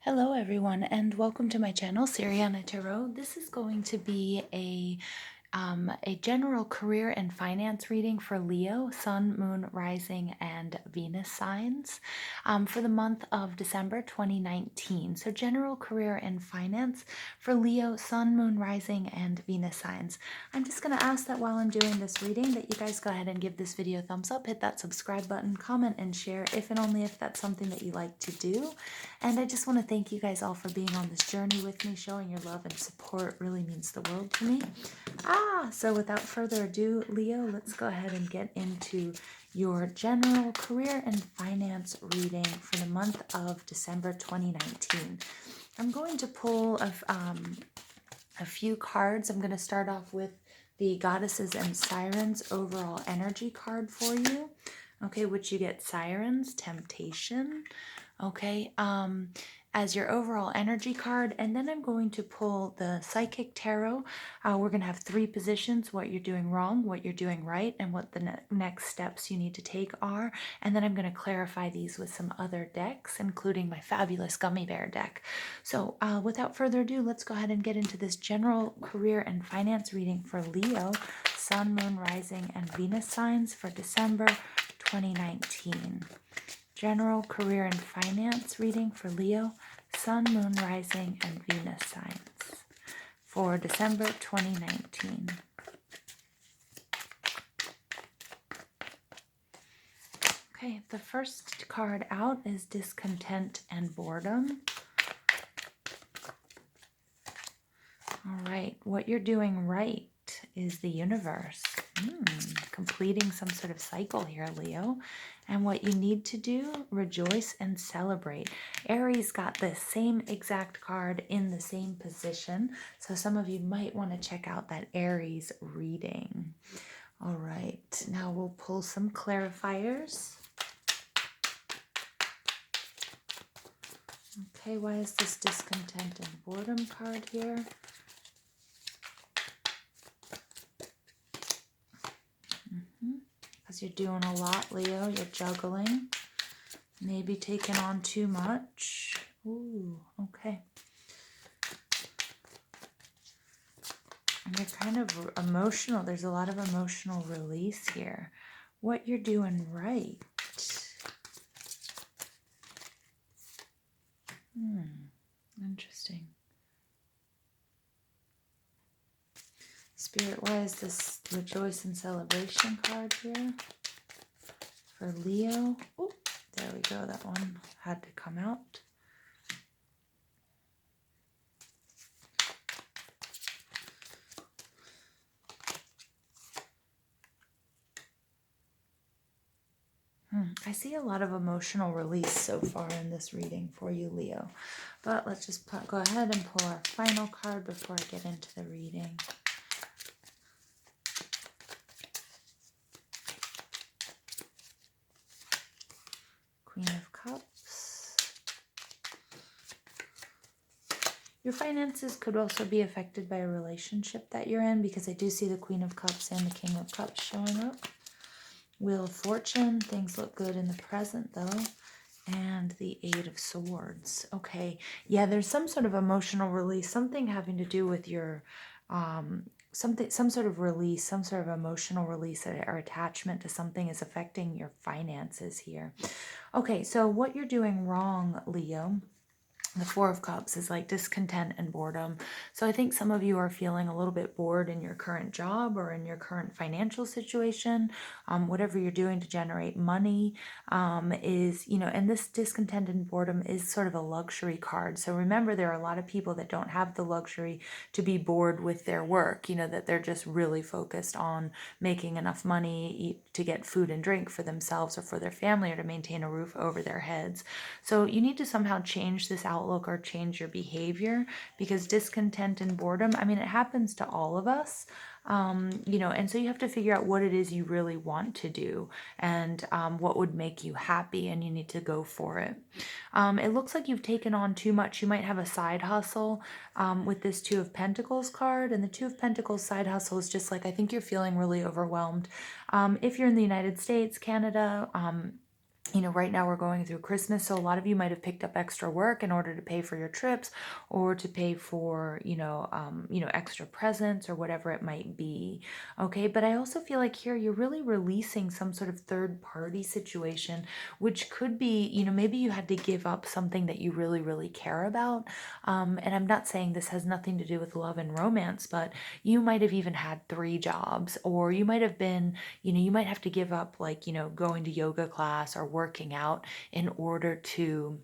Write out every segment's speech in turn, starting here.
Hello everyone and welcome to my channel, Siriana Tarot. This is going to be a general career and finance reading for Leo, Sun, Moon, Rising, and Venus signs for the month of December 2019. So general career and finance for Leo, Sun, Moon, Rising, and Venus signs. I'm just going to ask that while I'm doing this reading that you guys go ahead and give this video a thumbs up, hit that subscribe button, comment, and share if and only if that's something that you like to do. And I just want to thank you guys all for being on this journey with me. Showing your love and support really means the world to me. So without further ado, Leo, let's go ahead and get into your general career and finance reading for the month of December 2019. I'm going to pull a few cards. I'm going to start off with the Goddesses and Sirens overall energy card for you. Okay, which you get Sirens, Temptation. Okay, as your overall energy card, and then I'm going to pull the Psychic Tarot. We're going to have three positions: what you're doing wrong, what you're doing right, and what the next steps you need to take are. And then I'm going to clarify these with some other decks, including my fabulous Gummy Bear deck. So without further ado, let's go ahead and get into this general career and finance reading for Leo, Sun, Moon, Rising, and Venus signs for December 2019. General career and finance reading for Leo, Sun, Moon, Rising, and Venus signs for December 2019. Okay, the first card out is Discontent and Boredom. All right, what you're doing right is the universe. Completing some sort of cycle here, Leo. And what you need to do, rejoice and celebrate. Aries got the same exact card in the same position. So some of you might want to check out that Aries reading. All right, now we'll pull some clarifiers. Okay, why is this Discontent and Boredom card here? Because you're doing a lot, Leo. You're juggling. Maybe taking on too much. Ooh, okay. And you're kind of emotional. There's a lot of emotional release here. What you're doing right. Interesting. Spirit, why is this Rejoice and Celebration card here for Leo? Oh, there we go. That one had to come out. I see a lot of emotional release so far in this reading for you, Leo. But let's just go ahead and pull our final card before I get into the reading. Queen of Cups. Your finances could also be affected by a relationship that you're in, because I do see the Queen of Cups and the King of Cups showing up. Wheel of Fortune, things look good in the present though. And the Eight of Swords. Okay, yeah, there's some sort of emotional release, something having to do with your, some sort of release, some sort of emotional release or attachment to something is affecting your finances here. Okay, so what you're doing wrong, Leo, the Four of Cups, is like discontent and boredom. So I think some of you are feeling a little bit bored in your current job or in your current financial situation. Whatever you're doing to generate money is, and this discontent and boredom is sort of a luxury card. So remember, there are a lot of people that don't have the luxury to be bored with their work, that they're just really focused on making enough money to get food and drink for themselves or for their family or to maintain a roof over their heads. So you need to somehow change this outlook or change your behavior, because discontent and boredom, it happens to all of us. And so you have to figure out what it is you really want to do and what would make you happy, and you need to go for it. It looks like you've taken on too much. You might have a side hustle with this Two of Pentacles card, and the Two of Pentacles side hustle is just like, I think you're feeling really overwhelmed. If you're in the United States, Canada, right now we're going through Christmas, so a lot of you might have picked up extra work in order to pay for your trips or to pay for, extra presents or whatever it might be. Okay, but I also feel like here you're really releasing some sort of third party situation, which could be, maybe you had to give up something that you really, really care about. And I'm not saying this has nothing to do with love and romance, but you might have even had three jobs, or you might have been, you might have to give up, like, going to yoga class or working out in order to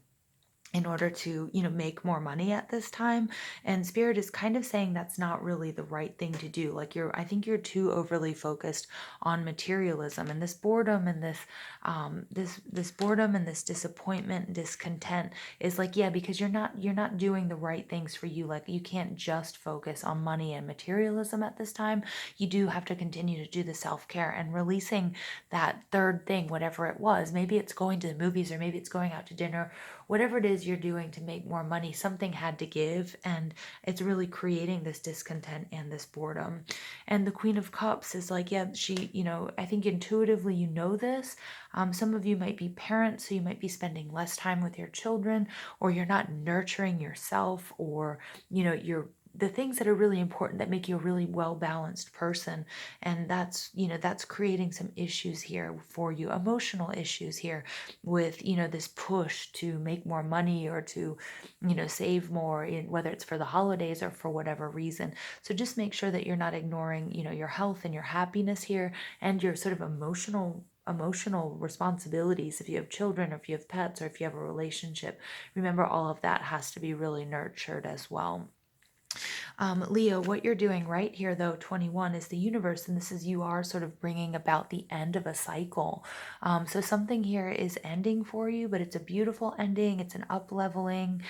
make more money at this time. And spirit is kind of saying that's not really the right thing to do. Like, I think you're too overly focused on materialism, and this boredom and this boredom and this disappointment and discontent is like, yeah, because you're not doing the right things for you. Like, you can't just focus on money and materialism at this time. You do have to continue to do the self-care and releasing that third thing, whatever it was. Maybe it's going to the movies, or maybe it's going out to dinner. Whatever it is you're doing to make more money, something had to give, and it's really creating this discontent and this boredom. And the Queen of Cups is like, yeah, she, I think intuitively you know this. Some of you might be parents, so you might be spending less time with your children, or you're not nurturing yourself, or, you're the things that are really important that make you a really well balanced person. And that's creating some issues here for you, emotional issues here with, this push to make more money, or to, save more, whether it's for the holidays or for whatever reason. So just make sure that you're not ignoring, your health and your happiness here, and your sort of emotional responsibilities. If you have children, or if you have pets, or if you have a relationship, remember all of that has to be really nurtured as well. Leo, what you're doing right here, though, 21, is the universe, and this is, you are sort of bringing about the end of a cycle. So something here is ending for you, but it's a beautiful ending. It's an up leveling.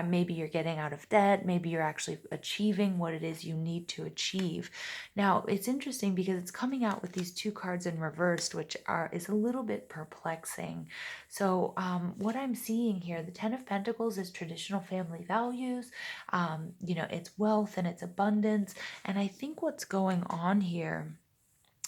Maybe you're getting out of debt. Maybe you're actually achieving what it is you need to achieve. Now, it's interesting because it's coming out with these two cards in reversed, which is a little bit perplexing. So what I'm seeing here, the Ten of Pentacles is traditional family values. It's wealth and it's abundance. And I think what's going on here,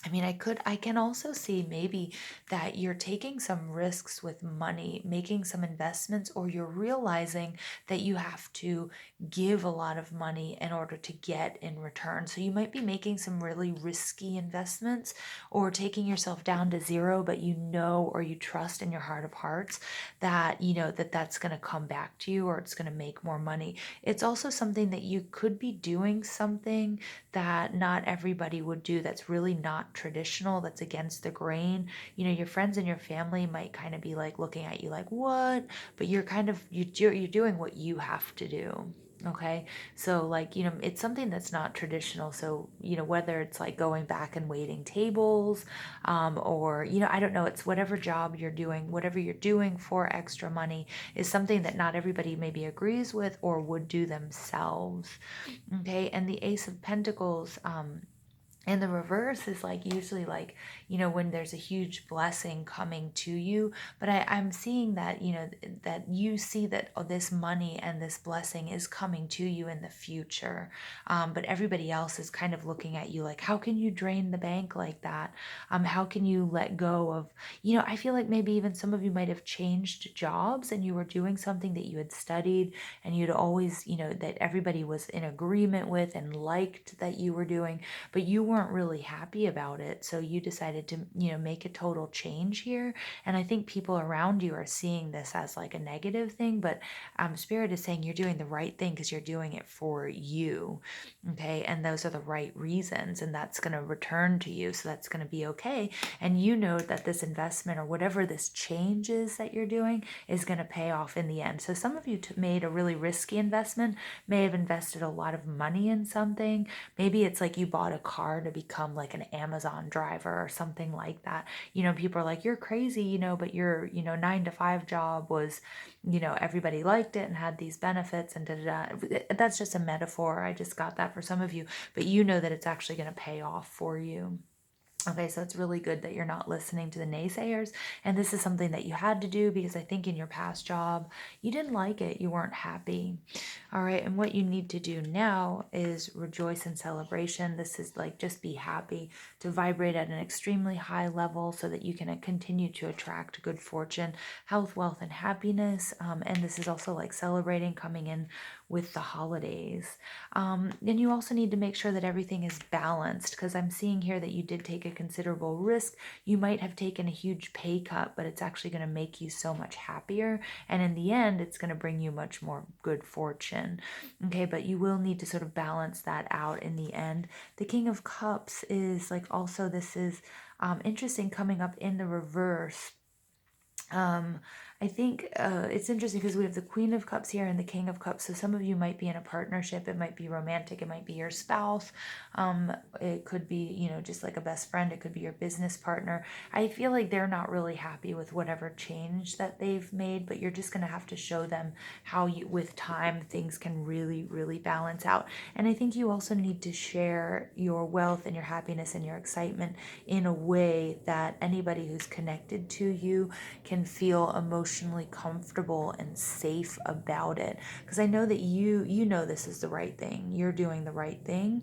I can also see maybe that you're taking some risks with money, making some investments, or you're realizing that you have to give a lot of money in order to get in return. So you might be making some really risky investments, or taking yourself down to zero, but or you trust in your heart of hearts that, that's going to come back to you, or it's going to make more money. It's also something that you could be doing something that not everybody would do, that's really not traditional, that's against the grain. Your friends and your family might kind of be like looking at you like, what? But you're doing what you have to do. Okay, so like, it's something that's not traditional. So, whether it's like going back and waiting tables, or, I don't know, it's whatever job you're doing, whatever you're doing for extra money is something that not everybody maybe agrees with or would do themselves. Okay, and the Ace of Pentacles, and the reverse is like usually like, when there's a huge blessing coming to you. But I'm seeing that, that you see that this money and this blessing is coming to you in the future. But everybody else is kind of looking at you like, how can you drain the bank like that? How can you let go of, I feel like maybe even some of you might have changed jobs, and you were doing something that you had studied and you'd always, that everybody was in agreement with and liked that you were doing, but you weren't really happy about it. So you decided to, make a total change here. And I think people around you are seeing this as like a negative thing, but Spirit is saying you're doing the right thing because you're doing it for you. Okay. And those are the right reasons, and that's going to return to you. So that's going to be okay. And you know that this investment, or whatever this change is that you're doing, is going to pay off in the end. So some of you made a really risky investment, may have invested a lot of money in something. Maybe it's like you bought a car to become like an Amazon driver or something like that. People are like, you're crazy, but your, 9 to 5 job was, everybody liked it and had these benefits and da da da. That's just a metaphor. I just got that for some of you, but you know that it's actually going to pay off for you. Okay, so it's really good that you're not listening to the naysayers. And this is something that you had to do because I think in your past job, you didn't like it. You weren't happy. All right, and what you need to do now is rejoice in celebration. This is like just be happy, to vibrate at an extremely high level so that you can continue to attract good fortune, health, wealth, and happiness. And this is also like celebrating coming in with the holidays. And you also need to make sure that everything is balanced, because I'm seeing here that you did take a considerable risk. You might have taken a huge pay cut, but it's actually going to make you so much happier. And in the end, it's going to bring you much more good fortune. Okay, but you will need to sort of balance that out in the end. The King of Cups is like also, this is interesting coming up in the reverse. um I think it's interesting because we have the Queen of Cups here and the King of Cups. So some of you might be in a partnership. It might be romantic. It might be your spouse. It could be, just like a best friend. It could be your business partner. I feel like they're not really happy with whatever change that they've made, but you're just going to have to show them how you, with time, things can really, really balance out. And I think you also need to share your wealth and your happiness and your excitement in a way that anybody who's connected to you can feel emotionally comfortable and safe about it. Because I know that you know this is the right thing. You're doing the right thing,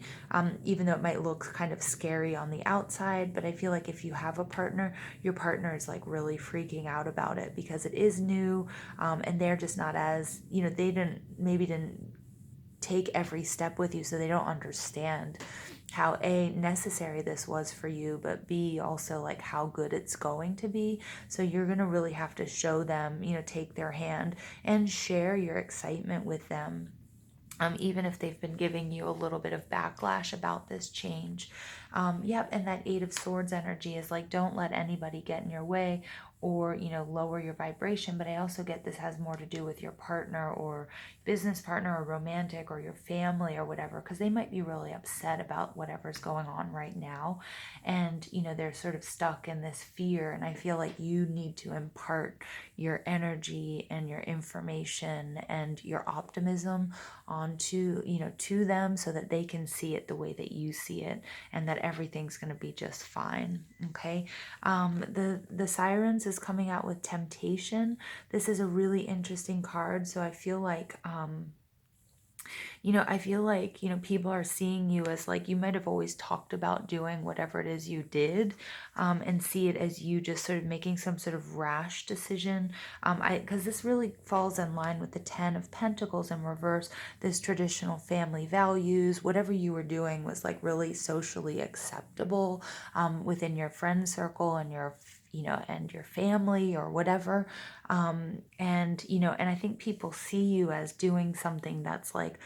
even though it might look kind of scary on the outside. But I feel like if you have a partner, your partner is like really freaking out about it because it is new, and they're just not as, they didn't take every step with you, so they don't understand how A, necessary this was for you, but B, also like how good it's going to be. So you're going to really have to show them, take their hand and share your excitement with them. Even if they've been giving you a little bit of backlash about this change. Yep, and that Eight of Swords energy is like, don't let anybody get in your way or, lower your vibration. But I also get this has more to do with your partner or business partner or romantic or your family or whatever, because they might be really upset about whatever's going on right now. And, they're sort of stuck in this fear. And I feel like you need to impart your energy and your information and your optimism onto, to them, so that they can see it the way that you see it, and that everything's going to be just fine. Okay. The Sirens is coming out with Temptation. This is a really interesting card. So I feel like people are seeing you as like, you might have always talked about doing whatever it is you did, and see it as you just sort of making some sort of rash decision. Because this really falls in line with the Ten of Pentacles in reverse, this traditional family values. Whatever you were doing was like really socially acceptable, within your friend circle and and your family or whatever. And I think people see you as doing something that's like,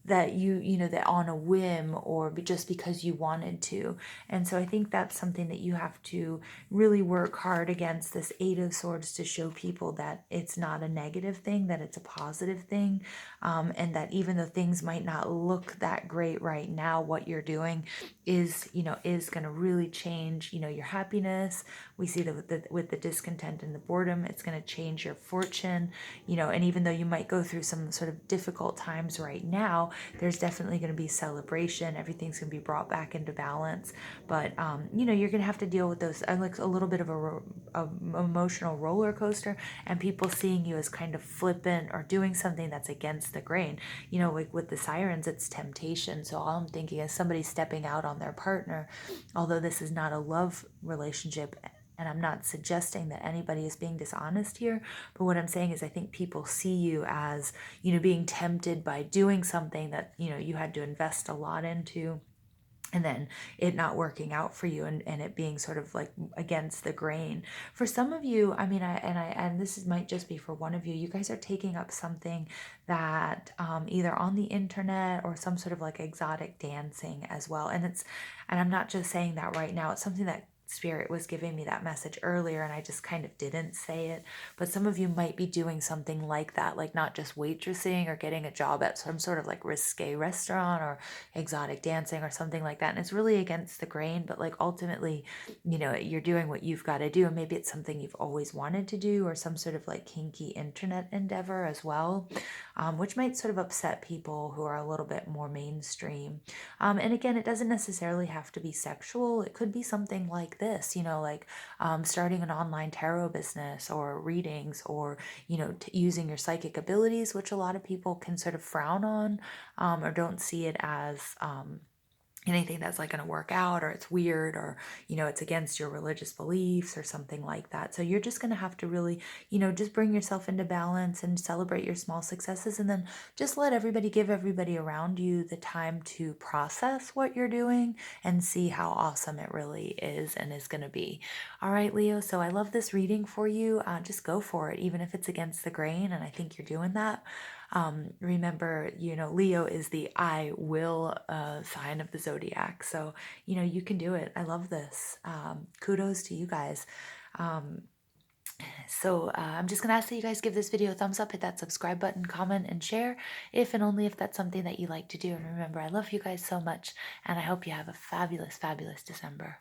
that that on a whim, or just because you wanted to. And so I think that's something that you have to really work hard against, this Eight of Swords, to show people that it's not a negative thing, that it's a positive thing. And that even though things might not look that great right now, what you're doing is going to really change your happiness. We see that with the discontent and the boredom, it's going to change your fortune. And even though you might go through some sort of difficult times right now, there's definitely going to be celebration. Everything's going to be brought back into balance. But you're going to have to deal with those, like a little bit of a emotional roller coaster, and people seeing you as kind of flippant or doing something that's against the grain. Like with the Sirens, it's temptation. So all I'm thinking is somebody stepping out on their partner, although this is not a love relationship. And I'm not suggesting that anybody is being dishonest here, but what I'm saying is I think people see you as, being tempted by doing something that, you had to invest a lot into, and then it not working out for you, and it being sort of like against the grain. For some of you, and this might just be for one of you, you guys are taking up something that, either on the internet or some sort of like exotic dancing as well. And I'm not just saying that right now, it's something that Spirit was giving me that message earlier, and I just kind of didn't say it. But some of you might be doing something like that, like not just waitressing or getting a job at some sort of like risque restaurant or exotic dancing or something like that. And it's really against the grain, but like ultimately, you're doing what you've got to do. And maybe it's something you've always wanted to do, or some sort of like kinky internet endeavor as well, which might sort of upset people who are a little bit more mainstream. And again, it doesn't necessarily have to be sexual. It could be something like like this, like starting an online tarot business or readings, or, using your psychic abilities, which a lot of people can sort of frown on, or don't see it as, anything that's like going to work out, or it's weird, or it's against your religious beliefs or something like that. So you're just going to have to really just bring yourself into balance and celebrate your small successes, and then just let everybody, give everybody around you the time to process what you're doing and see how awesome it really is and is going to be. All right, Leo, so I love this reading for you. Just go for it, even if it's against the grain, and I think you're doing that. Remember, Leo is the I will sign of the zodiac. So, you can do it. I love this. Kudos to you guys. I'm just going to ask that you guys give this video a thumbs up, hit that subscribe button, comment, and share if and only if that's something that you like to do. And remember, I love you guys so much, and I hope you have a fabulous, fabulous December.